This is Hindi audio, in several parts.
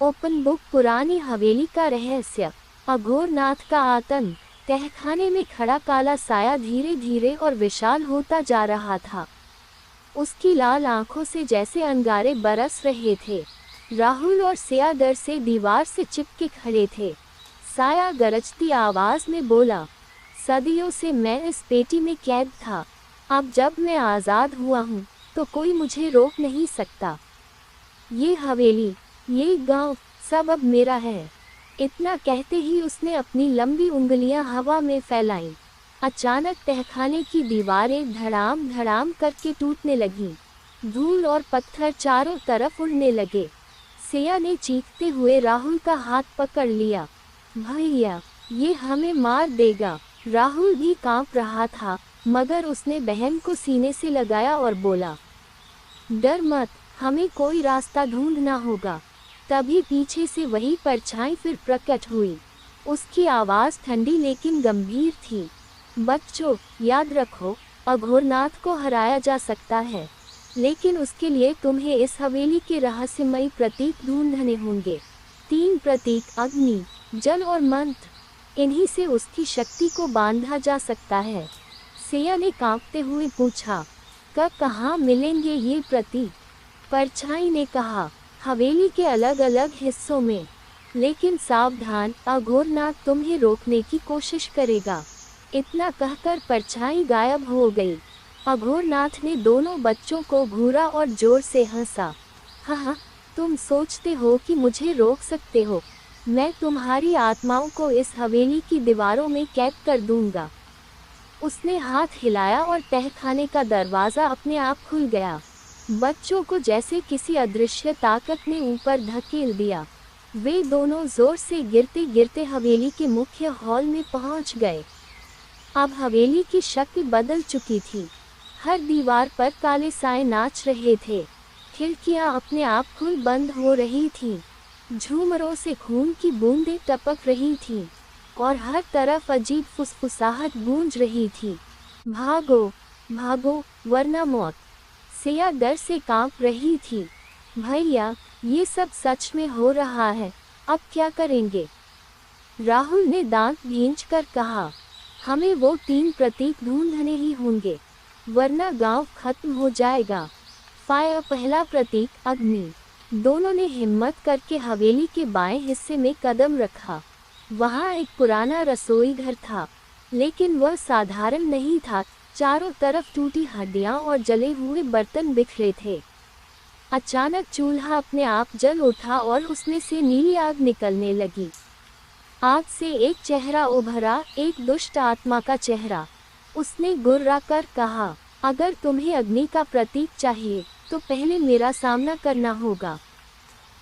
ओपन बुक पुरानी हवेली का रहस्य। अघोरनाथ का आतंक। तहखाने में खड़ा काला साया धीरे धीरे और विशाल होता जा रहा था। उसकी लाल आंखों से जैसे अंगारे बरस रहे थे। राहुल और सिया डर से दीवार से चिपके खड़े थे। साया गरजती आवाज में बोला, सदियों से मैं इस पेटी में कैद था। अब जब मैं आज़ाद हुआ हूँ तो कोई मुझे रोक नहीं सकता। ये हवेली, ये गांव, सब अब मेरा है। इतना कहते ही उसने अपनी लंबी उंगलियां हवा में फैलाईं। अचानक तहखाने की दीवारें धड़ाम धड़ाम करके टूटने लगीं। धूल और पत्थर चारों तरफ उड़ने लगे। सिया ने चीखते हुए राहुल का हाथ पकड़ लिया। भैया, ये हमें मार देगा। राहुल भी कांप रहा था, मगर उसने बहन को सीने से लगाया और बोला, डर मत, हमें कोई रास्ता ढूंढना होगा। तभी पीछे से वही परछाई फिर प्रकट हुई। उसकी आवाज़ ठंडी लेकिन गंभीर थी। बच्चों, याद रखो, अघोरनाथ को हराया जा सकता है, लेकिन उसके लिए तुम्हें इस हवेली के रहस्यमयी प्रतीक ढूंढने होंगे। 3 प्रतीक, अग्नि, जल और मंत्र। इन्हीं से उसकी शक्ति को बांधा जा सकता है। सिया ने कांपते हुए पूछा, कब कहाँ मिलेंगे ये प्रतीक? परछाई ने कहा, हवेली के अलग अलग हिस्सों में। लेकिन सावधान, अघोरनाथ तुम्हें रोकने की कोशिश करेगा। इतना कहकर परछाई गायब हो गई। अघोरनाथ ने दोनों बच्चों को घूरा और जोर से हंसा। हाँ, तुम सोचते हो कि मुझे रोक सकते हो? मैं तुम्हारी आत्माओं को इस हवेली की दीवारों में कैद कर दूंगा। उसने हाथ हिलाया और तहखाने का दरवाज़ा अपने आप खुल गया। बच्चों को जैसे किसी अदृश्य ताकत ने ऊपर धकेल दिया। वे दोनों जोर से गिरते गिरते हवेली के मुख्य हॉल में पहुंच गए। अब हवेली की शक्ल बदल चुकी थी। हर दीवार पर काले साए नाच रहे थे। खिड़कियां अपने आप खुल बंद हो रही थीं। झूमरों से खून की बूंदें टपक रही थीं और हर तरफ अजीब फुसफुसाहट गूंज रही थी। भागो, भागो, वरना मौत। सिया डर से कांप रही थी। भैया, ये सब सच में हो रहा है, अब क्या करेंगे? राहुल ने दांत भींचकर कहा, हमें वो 3 प्रतीक ढूंढने ही होंगे, वरना गांव खत्म हो जाएगा। पहला प्रतीक, अग्नि। दोनों ने हिम्मत करके हवेली के बाएं हिस्से में कदम रखा। वहाँ एक पुराना रसोई घर था, लेकिन वह साधारण नहीं था। चारों तरफ टूटी हड्डियां और जले हुए बर्तन बिखरे थे। अचानक चूल्हा अपने आप जल उठा और उसमें से नीली आग निकलने लगी। आग से एक चेहरा उभरा, एक दुष्ट आत्मा का चेहरा। उसने गुर्रा कर कहा, अगर तुम्हें अग्नि का प्रतीक चाहिए तो पहले मेरा सामना करना होगा।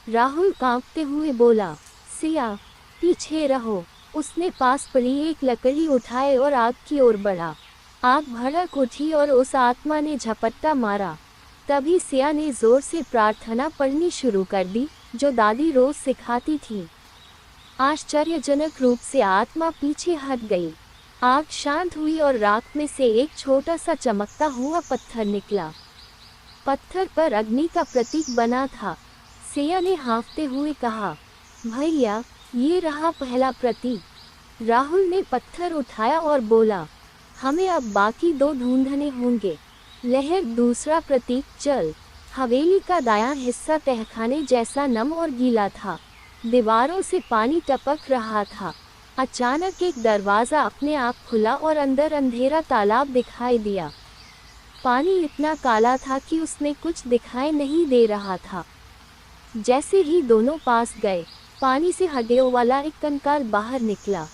राहुल कांपते हुए बोला, सिया, पीछे रहो। उसने पास पड़ी एक लकड़ी उठाई और आग की ओर बढ़ा। आग भड़क उठी और उस आत्मा ने झपट्टा मारा। तभी सिया ने जोर से प्रार्थना पढ़नी शुरू कर दी, जो दादी रोज सिखाती थी। आश्चर्यजनक रूप से आत्मा पीछे हट गई। आग शांत हुई और राख में से एक छोटा सा चमकता हुआ पत्थर निकला। पत्थर पर अग्नि का प्रतीक बना था। सिया ने हाँफते हुए कहा, भैया, ये रहा पहला प्रतीक। राहुल ने पत्थर उठाया और बोला, हमें अब बाकी 2 ढूंढने होंगे। लहर, दूसरा प्रतीक, जल। हवेली का दायां हिस्सा तहखाने जैसा नम और गीला था। दीवारों से पानी टपक रहा था। अचानक एक दरवाज़ा अपने आप खुला और अंदर अंधेरा तालाब दिखाई दिया। पानी इतना काला था कि उसमें कुछ दिखाई नहीं दे रहा था। जैसे ही दोनों पास गए, पानी से हड्डियों वाला एक कंकाल बाहर निकला।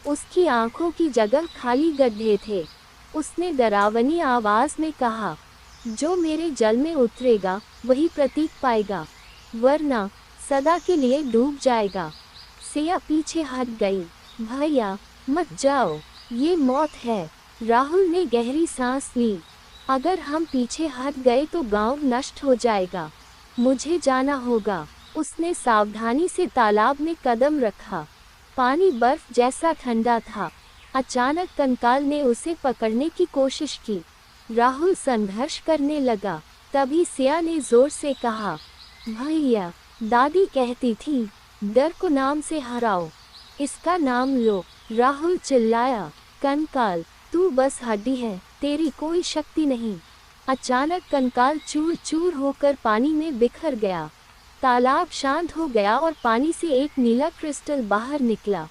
उसकी आंखों की जगह खाली गड्ढे थे। उसने डरावनी आवाज में कहा, जो मेरे जल में उतरेगा वही प्रतीक पाएगा, वरना सदा के लिए डूब जाएगा। सिया पीछे हट गई। भैया, मत जाओ, ये मौत है। राहुल ने गहरी सांस ली। अगर हम पीछे हट गए तो गांव नष्ट हो जाएगा। मुझे जाना होगा। उसने सावधानी से तालाब में कदम रखा। पानी बर्फ जैसा ठंडा था। अचानक कंकाल ने उसे पकड़ने की कोशिश की। राहुल संघर्ष करने लगा। तभी सिया ने जोर से कहा, भैया, दादी कहती थी, डर को नाम से हराओ, इसका नाम लो। राहुल चिल्लाया, कंकाल, तू बस हड्डी है, तेरी कोई शक्ति नहीं। अचानक कंकाल चूर चूर होकर पानी में बिखर गया। तालाब शांत हो गया और पानी से एक नीला क्रिस्टल बाहर निकला।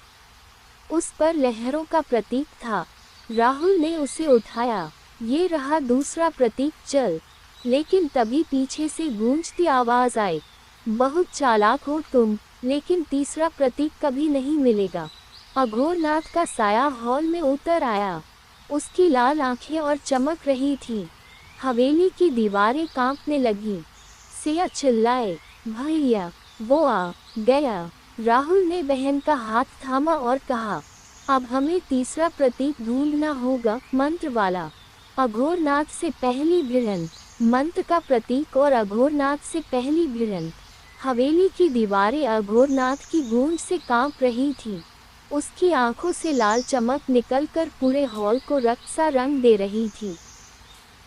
उस पर लहरों का प्रतीक था। राहुल ने उसे उठाया। ये रहा दूसरा प्रतीक, चल। लेकिन तभी पीछे से गूंजती आवाज आई, बहुत चालाक हो तुम, लेकिन तीसरा प्रतीक कभी नहीं मिलेगा। अघोरनाथ का साया हॉल में उतर आया। उसकी लाल आंखें और चमक रही थी। हवेली की दीवारें कांपने लगी। सिया चिल्लाए, भैया वो आ गया। राहुल ने बहन का हाथ थामा और कहा, अब हमें तीसरा प्रतीक ढूंढना होगा, मंत्र वाला। अघोरनाथ से पहली भिड़ंत, मंत्र का प्रतीक और अघोरनाथ से पहली भिड़ंत। हवेली की दीवारें अघोरनाथ की गूंज से कांप रही थी। उसकी आंखों से लाल चमक निकलकर पूरे हॉल को रक्त सा रंग दे रही थी।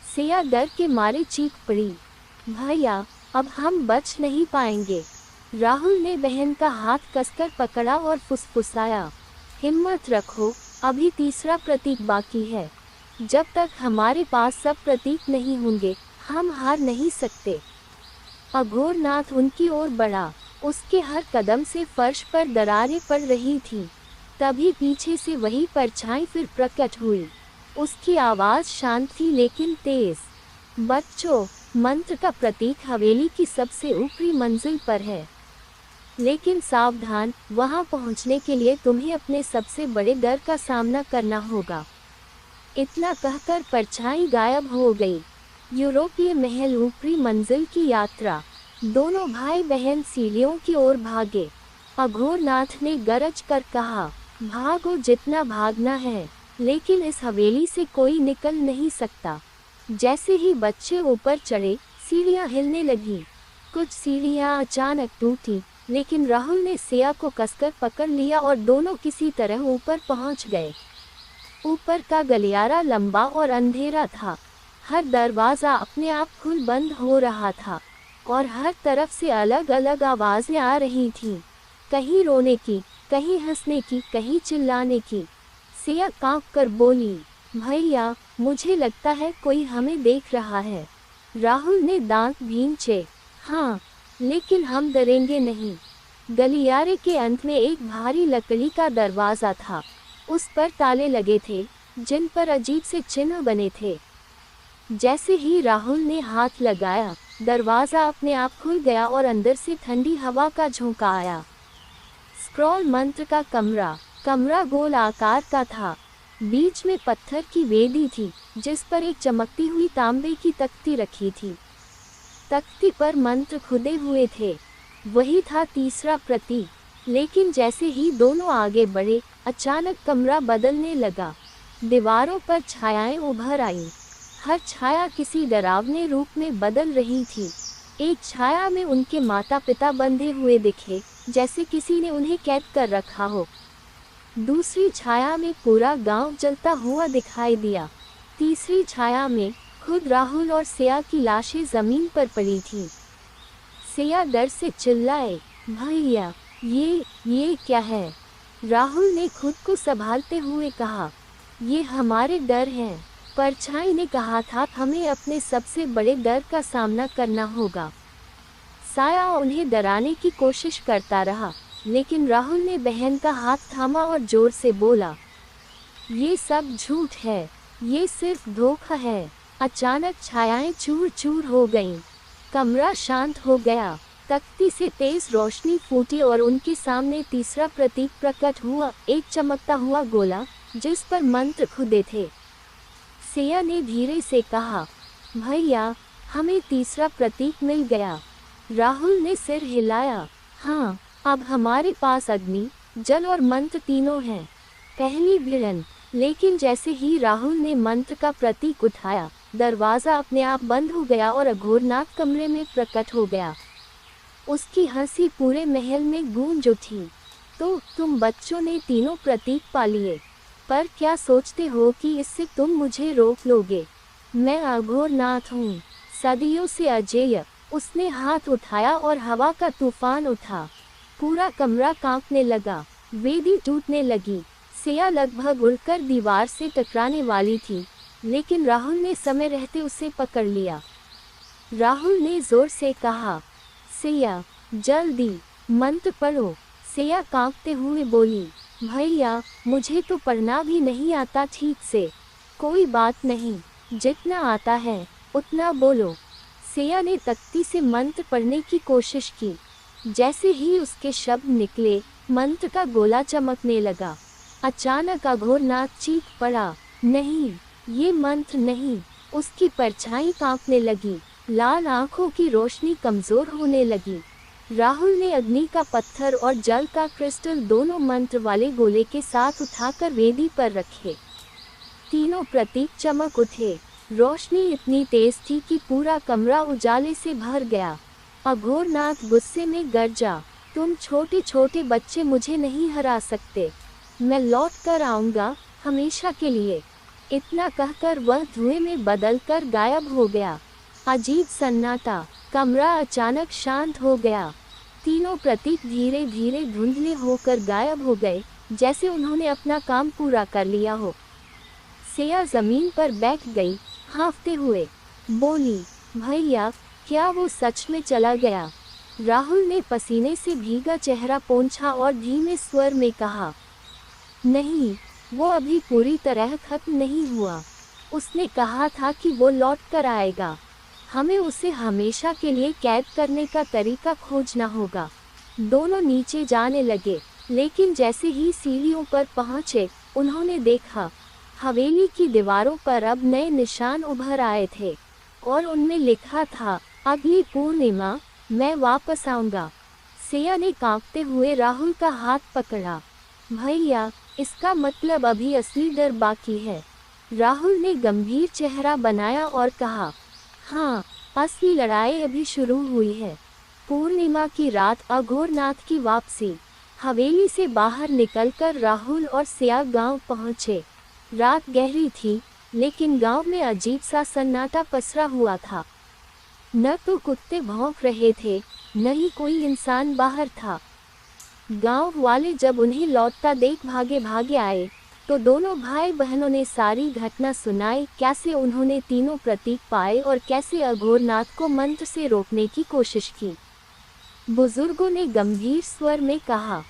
सिया डर के मारे चीख पड़ी, भैया अब हम बच नहीं पाएंगे। राहुल ने बहन का हाथ कसकर पकड़ा और फुसफुसाया, हिम्मत रखो, अभी तीसरा प्रतीक बाकी है। जब तक हमारे पास सब प्रतीक नहीं होंगे, हम हार नहीं सकते। अघोरनाथ उनकी ओर बढ़ा। उसके हर कदम से फर्श पर दरारें पड़ रही थीं। तभी पीछे से वही परछाई फिर प्रकट हुई। उसकी आवाज़ शांत थी लेकिन तेज, बच्चों, मंत्र का प्रतीक हवेली की सबसे ऊपरी मंजिल पर है, लेकिन सावधान, वहां पहुंचने के लिए तुम्हें अपने सबसे बड़े डर का सामना करना होगा। इतना कहकर परछाई गायब हो गई। यूरोपीय महल, ऊपरी मंजिल की यात्रा। दोनों भाई बहन सीढ़ियों की ओर भागे। अघोरनाथ ने गरज कर कहा, भागो जितना भागना है, लेकिन इस हवेली से कोई निकल नहीं सकता। जैसे ही बच्चे ऊपर चढ़े, सीढ़ियां हिलने लगी। कुछ सीढ़ियां अचानक टूटी, लेकिन राहुल ने सिया को कसकर पकड़ लिया और दोनों किसी तरह ऊपर पहुंच गए। ऊपर का गलियारा लंबा और अंधेरा था। हर दरवाज़ा अपने आप खुल बंद हो रहा था और हर तरफ से अलग अलग आवाज़ें आ रही थीं, कहीं रोने की, कहीं हंसने की, कहीं चिल्लाने की। सिया कांप कर बोली, भैया मुझे लगता है कोई हमें देख रहा है। राहुल ने दांत भींचे, हाँ, लेकिन हम डरेंगे नहीं। गलियारे के अंत में एक भारी लकड़ी का दरवाज़ा था। उस पर ताले लगे थे, जिन पर अजीब से चिन्ह बने थे। जैसे ही राहुल ने हाथ लगाया, दरवाज़ा अपने आप खुल गया और अंदर से ठंडी हवा का झोंका आया। स्क्रॉल मंत्र का कमरा गोल आकार का था। बीच में पत्थर की वेदी थी, जिस पर एक चमकती हुई तांबे की तख्ती रखी थी। तख्ती पर मंत्र खुदे हुए थे। वही था तीसरा प्रतीक। लेकिन जैसे ही दोनों आगे बढ़े, अचानक कमरा बदलने लगा। दीवारों पर छायाएं उभर आईं। हर छाया किसी डरावने रूप में बदल रही थी। एक छाया में उनके माता पिता बंधे हुए दिखे, जैसे किसी ने उन्हें कैद कर रखा हो। दूसरी छाया में पूरा गांव जलता हुआ दिखाई दिया। तीसरी छाया में खुद राहुल और सिया की लाशें जमीन पर पड़ी थीं। सिया डर से चिल्लाए, भैया ये क्या है? राहुल ने खुद को संभालते हुए कहा, ये हमारे डर हैं। परछाई ने कहा था, हमें अपने सबसे बड़े डर का सामना करना होगा। साया उन्हें डराने की कोशिश करता रहा, लेकिन राहुल ने बहन का हाथ थामा और जोर से बोला, ये सब झूठ है, ये सिर्फ धोखा है। अचानक छायाएं चूर चूर हो गईं। कमरा शांत हो गया। तख्ती से तेज रोशनी फूटी और उनके सामने तीसरा प्रतीक प्रकट हुआ, एक चमकता हुआ गोला, जिस पर मंत्र खुदे थे। सिया ने धीरे से कहा, भैया हमें तीसरा प्रतीक मिल गया। राहुल ने सिर हिलाया, हाँ, अब हमारे पास अग्नि, जल और मंत्र तीनों हैं। पहली भिड़न। लेकिन जैसे ही राहुल ने मंत्र का प्रतीक उठाया, दरवाज़ा अपने आप बंद हो गया और अघोरनाथ कमरे में प्रकट हो गया। उसकी हंसी पूरे महल में गूंज उठी। तो तुम बच्चों ने तीनों प्रतीक पा लिए, पर क्या सोचते हो कि इससे तुम मुझे रोक लोगे? मैं अघोरनाथ हूँ, सदियों से अजेय, उसने हाथ उठाया और हवा का तूफान उठा। पूरा कमरा कांपने लगा, वेदी टूटने लगी। सिया लगभग उड़कर दीवार से टकराने वाली थी, लेकिन राहुल ने समय रहते उसे पकड़ लिया। राहुल ने जोर से कहा, सिया जल्दी मंत्र पढ़ो। सिया कांपते हुए बोली, भैया मुझे तो पढ़ना भी नहीं आता ठीक से। कोई बात नहीं, जितना आता है उतना बोलो। सिया ने तख्ती से मंत्र पढ़ने की कोशिश की। जैसे ही उसके शब्द निकले, मंत्र का गोला चमकने लगा। अचानक अघोरनाथ चीख पड़ा, नहीं, ये मंत्र नहीं। उसकी परछाई कांपने लगी, लाल आंखों की रोशनी कमजोर होने लगी। राहुल ने अग्नि का पत्थर और जल का क्रिस्टल दोनों मंत्र वाले गोले के साथ उठाकर वेदी पर रखे। तीनों प्रतीक चमक उठे। रोशनी इतनी तेज थी कि पूरा कमरा उजाले से भर गया। अघोरनाथ गुस्से में गरजा, तुम छोटे छोटे बच्चे मुझे नहीं हरा सकते। मैं लौट कर आऊंगा, हमेशा के लिए। इतना कहकर वह धुएं में बदलकर गायब हो गया। अजीब सन्नाटा, कमरा अचानक शांत हो गया। तीनों प्रतीक धीरे धीरे धुंधले होकर गायब हो गए, जैसे उन्होंने अपना काम पूरा कर लिया हो। सिया जमीन पर बैठ गई, हांफते हुए बोली, भैया क्या वो सच में चला गया? राहुल ने पसीने से भीगा चेहरा पोंछा और धीमे स्वर में कहा, नहीं, वो अभी पूरी तरह खत्म नहीं हुआ। उसने कहा था कि वो लौट कर आएगा। हमें उसे हमेशा के लिए कैद करने का तरीका खोजना होगा। दोनों नीचे जाने लगे, लेकिन जैसे ही सीढ़ियों पर पहुंचे, उन्होंने देखा हवेली की दीवारों पर अब नए निशान उभर आए थे और उनमें लिखा था, अगली पूर्णिमा मैं वापस आऊंगा। सिया ने कांपते हुए राहुल का हाथ पकड़ा, भैया इसका मतलब अभी असली डर बाकी है। राहुल ने गंभीर चेहरा बनाया और कहा, हाँ, असली लड़ाई अभी शुरू हुई है। पूर्णिमा की रात, अघोरनाथ की वापसी। हवेली से बाहर निकलकर राहुल और सिया गांव पहुंचे। रात गहरी थी, लेकिन गांव में अजीब सा सन्नाटा पसरा हुआ था। न तो कुत्ते भौंक रहे थे, न ही कोई इंसान बाहर था। गांव वाले जब उन्हें लौटता देख भागे भागे आए, तो दोनों भाई बहनों ने सारी घटना सुनाई, कैसे उन्होंने तीनों प्रतीक पाए और कैसे अघोरनाथ को मंत्र से रोकने की कोशिश की। बुजुर्गों ने गंभीर स्वर में कहा,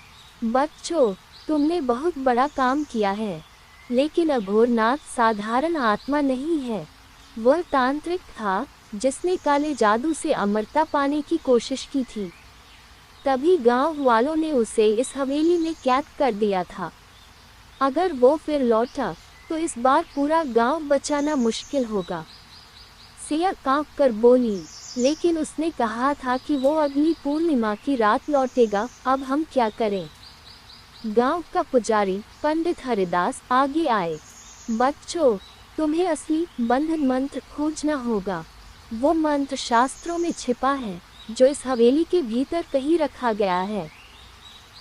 बच्चों, तुमने बहुत बड़ा काम किया है, लेकिन अघोरनाथ साधारण आत्मा नहीं है। वह तांत्रिक था, जिसने काले जादू से अमरता पाने की कोशिश की थी। तभी गांव वालों ने उसे इस हवेली में कैद कर दिया था। अगर वो फिर लौटा, तो इस बार पूरा गांव बचाना मुश्किल होगा। सिया कांप कर बोली, लेकिन उसने कहा था कि वो अगली पूर्णिमा की रात लौटेगा, अब हम क्या करें? गांव का पुजारी पंडित हरिदास आगे आए। बच्चों, तुम्हें असली बंधन मंत्र खोजना होगा। वो मंत्र शास्त्रों में छिपा है, जो इस हवेली के भीतर कहीं रखा गया है।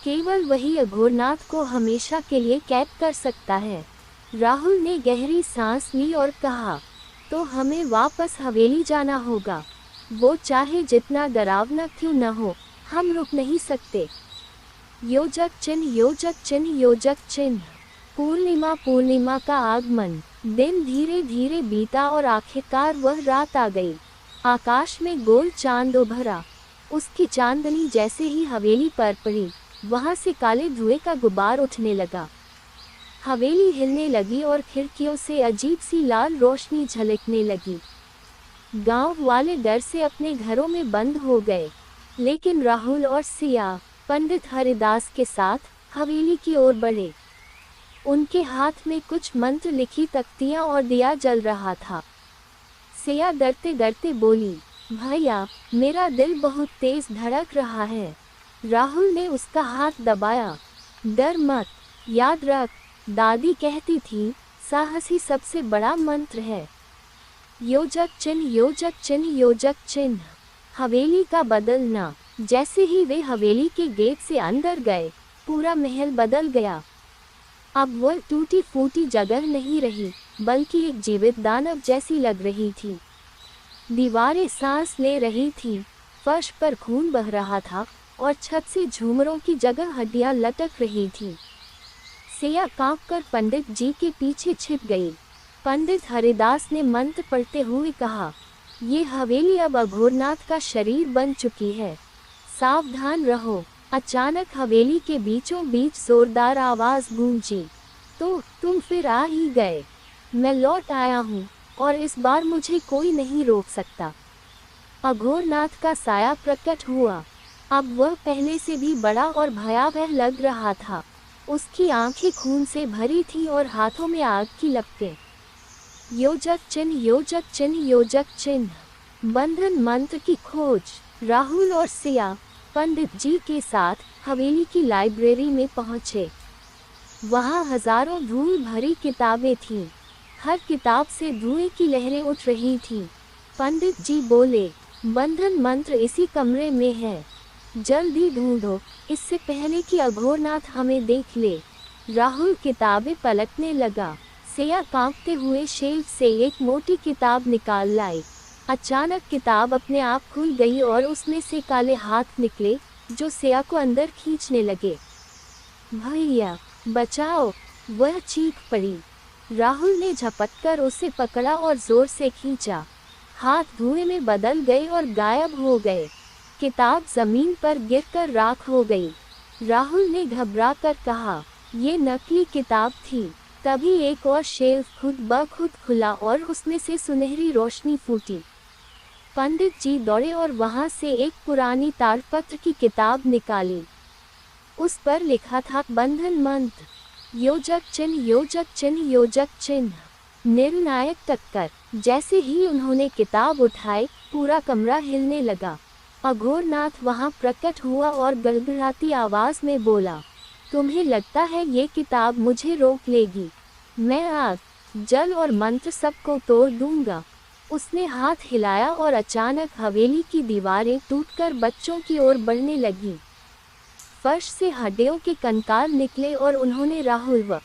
केवल वही अघोरनाथ को हमेशा के लिए कैद कर सकता है। राहुल ने गहरी सांस ली और कहा, तो हमें वापस हवेली जाना होगा। वो चाहे जितना डरावना क्यों न हो, हम रुक नहीं सकते। योजक चिन्ह, योजक चिन्ह, योजक चिन्ह। पूर्णिमा, पूर्णिमा का आगमन। दिन धीरे धीरे बीता और आखिरकार वह रात आ गई। आकाश में गोल चांद उभरा। उसकी चांदनी जैसे ही हवेली पर पड़ी, वहां से काले धुएं का गुबार उठने लगा। हवेली हिलने लगी और खिड़कियों से अजीब सी लाल रोशनी झलकने लगी। गांव वाले डर से अपने घरों में बंद हो गए, लेकिन राहुल और सिया पंडित हरिदास के साथ हवेली की ओर बढ़े। उनके हाथ में कुछ मंत्र लिखी तख्तियां और दिया जल रहा था। सिया डरते डरते बोली, भैया मेरा दिल बहुत तेज धड़क रहा है। राहुल ने उसका हाथ दबाया। डर मत, याद रख, दादी कहती थी, साहस ही सबसे बड़ा मंत्र है। योजक चिन्ह, योजक चिन्ह, योजक चिन्ह। हवेली का बदलना। जैसे ही वे हवेली के गेट से अंदर गए, पूरा महल बदल गया। अब वह टूटी फूटी जगह नहीं रही, बल्कि एक जीवित दानव जैसी लग रही थी। दीवारें सांस ले रही थीं, फर्श पर खून बह रहा था और छत से झूमरों की जगह हड्डियां लटक रही थीं। सिया कांपकर पंडित जी के पीछे छिप गई। पंडित हरिदास ने मंत्र पढ़ते हुए कहा, ये हवेली अब अघोरनाथ का शरीर बन चुकी है, सावधान रहो। अचानक हवेली के बीचों बीच जोरदार आवाज गूंजी, तो तुम फिर आ ही गए। मैं लौट आया हूँ और इस बार मुझे कोई नहीं रोक सकता। अघोरनाथ का साया प्रकट हुआ। अब वह पहले से भी बड़ा और भयावह लग रहा था। उसकी आंखें खून से भरी थीं और हाथों में आग की लपटें। योजक चिन्ह, योजक चिन्ह, योजक चिन्ह। बंधन मंत्र की खोज। राहुल और सिया पंडित जी के साथ हवेली की लाइब्रेरी में पहुंचे। वहां हजारों धूल भरी किताबें थीं। हर किताब से धुएं की लहरें उठ रही थीं। पंडित जी बोले, बंधन मंत्र इसी कमरे में है, जल्दी ढूंढो, इससे पहले कि अघोरनाथ हमें देख ले। राहुल किताबें पलटने लगा। सिया कांपते हुए शेल्फ से एक मोटी किताब निकाल लाई। अचानक किताब अपने आप खुल गई और उसमें से काले हाथ निकले जो सिया को अंदर खींचने लगे। भैया बचाओ, वह चीख पड़ी। राहुल ने झपटकर उसे पकड़ा और जोर से खींचा। हाथ धुएं में बदल गए और गायब हो गए। किताब जमीन पर गिरकर राख हो गई। राहुल ने घबराकर कहा, ये नकली किताब थी। तभी एक और शेल्फ खुद ब खुद खुला और उसमें से सुनहरी रोशनी फूटी। पंडित जी दौड़े और वहां से एक पुरानी ताड़पत्र की किताब निकाली। उस पर लिखा था बंधन मंत्र, योजक चिन्ह, योजक चिन्ह, योजक चिन्ह। निर्णायक टक्कर। जैसे ही उन्होंने किताब उठाई, पूरा कमरा हिलने लगा। अघोरनाथ वहां प्रकट हुआ और गड़गड़ाती आवाज में बोला, तुम्हें लगता है ये किताब मुझे रोक लेगी? मैं आग, जल और मंत्र सबको तोड़ दूंगा। उसने हाथ हिलाया और अचानक हवेली की दीवारें टूटकर बच्चों की ओर बढ़ने लगी। फर्श से हड्डियों के कंकाल निकले और उन्होंने राहुल व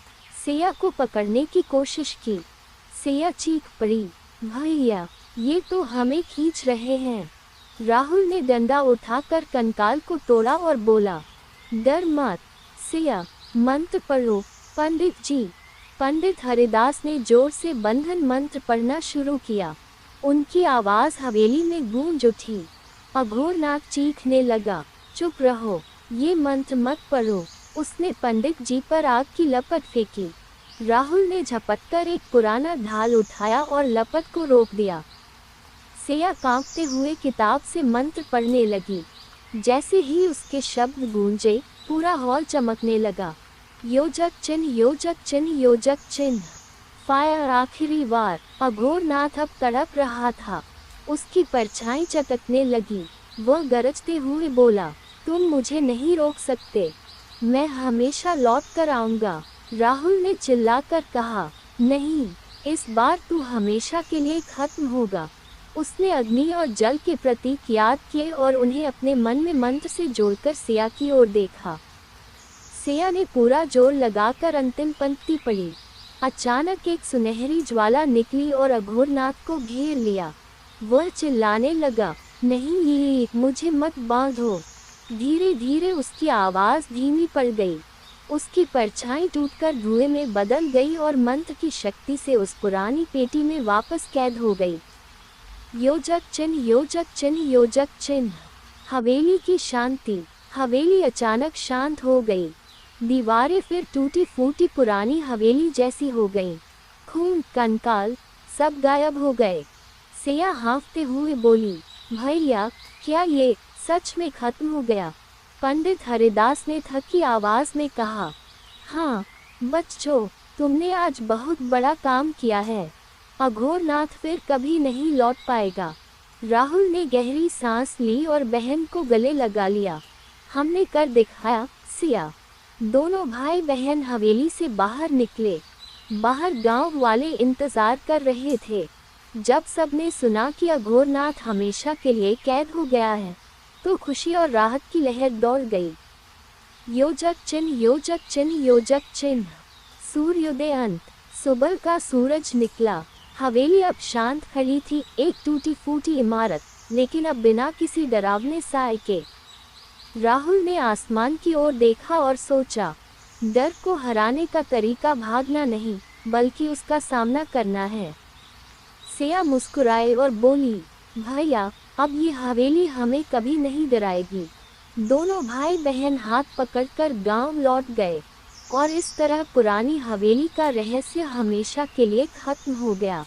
सिया को पकड़ने की कोशिश की। सिया चीख पड़ी, भैया ये तो हमें खींच रहे हैं। राहुल ने डंडा उठाकर कंकाल को तोड़ा और बोला, डर मत सिया, मंत्र पढ़ो। पंडित जी। पंडित हरिदास ने जोर से बंधन मंत्र पढ़ना शुरू किया। उनकी आवाज हवेली में गूंज उठी। अघोरनाथ चीखने लगा, चुप रहो, ये मंत्र मत पढ़ो। उसने पंडित जी पर आग की लपट फेंकी। राहुल ने झपटकर एक पुराना ढाल उठाया और लपट को रोक दिया। सिया कांपते हुए किताब से मंत्र पढ़ने लगी। जैसे ही उसके शब्द गूंजे, पूरा हॉल चमकने लगा। योजक चिन्ह, योजक चिन्ह, योजक चिन्ह। फायर। आखिरी बार। अघोरनाथ अब तड़प रहा था। उसकी परछाई चटकने लगी। वह गरजते हुए बोला, तुम मुझे नहीं रोक सकते, मैं हमेशा लौट कर आऊंगा। राहुल ने चिल्लाकर कहा, नहीं, इस बार तू हमेशा के लिए खत्म होगा। उसने अग्नि और जल के प्रतीक याद किए और उन्हें अपने मन में मंत्र से जोड़कर सिया की ओर देखा। सिया ने पूरा जोर लगाकर अंतिम पंक्ति पढ़ी। अचानक एक सुनहरी ज्वाला निकली और अघोरनाथ को घेर लिया। वह चिल्लाने लगा, नहीं, ये मुझे मत बांधो। धीरे धीरे उसकी आवाज धीमी पड़ गई। उसकी परछाई टूटकर धुएं में बदल गई और मंत्र की शक्ति से उस पुरानी पेटी में वापस कैद हो गई। योजक चिन्ह, योजक चिन्ह, योजक चिन्ह। हवेली की शांति। हवेली अचानक शांत हो गई। दीवारें फिर टूटी फूटी पुरानी हवेली जैसी हो गईं। खून, कंकाल सब गायब हो गए। सिया हाँफते हुए बोली, भैया क्या ये सच में खत्म हो गया? पंडित हरिदास ने थकी आवाज में कहा, हाँ बच्चों, तुमने आज बहुत बड़ा काम किया है। अघोरनाथ फिर कभी नहीं लौट पाएगा। राहुल ने गहरी सांस ली और बहन को गले लगा लिया। हमने कर दिखाया सिया। दोनों भाई बहन हवेली से बाहर निकले। बाहर गांव वाले इंतजार कर रहे थे। जब सबने सुना कि अघोरनाथ हमेशा के लिए कैद हो गया है, तो खुशी और राहत की लहर दौड़ गई। योजक चिन्ह, योजक चिन्ह, योजक चिन्ह। सूर्योदय। अंत। सुबह का सूरज निकला। हवेली अब शांत खड़ी थी, एक टूटी फूटी इमारत, लेकिन अब बिना किसी डरावने साए के। राहुल ने आसमान की ओर देखा और सोचा, डर को हराने का तरीका भागना नहीं, बल्कि उसका सामना करना है। सिया मुस्कुराए और बोली, भैया, अब ये हवेली हमें कभी नहीं डराएगी। दोनों भाई बहन हाथ पकड़कर गांव लौट गए और इस तरह पुरानी हवेली का रहस्य हमेशा के लिए खत्म हो गया।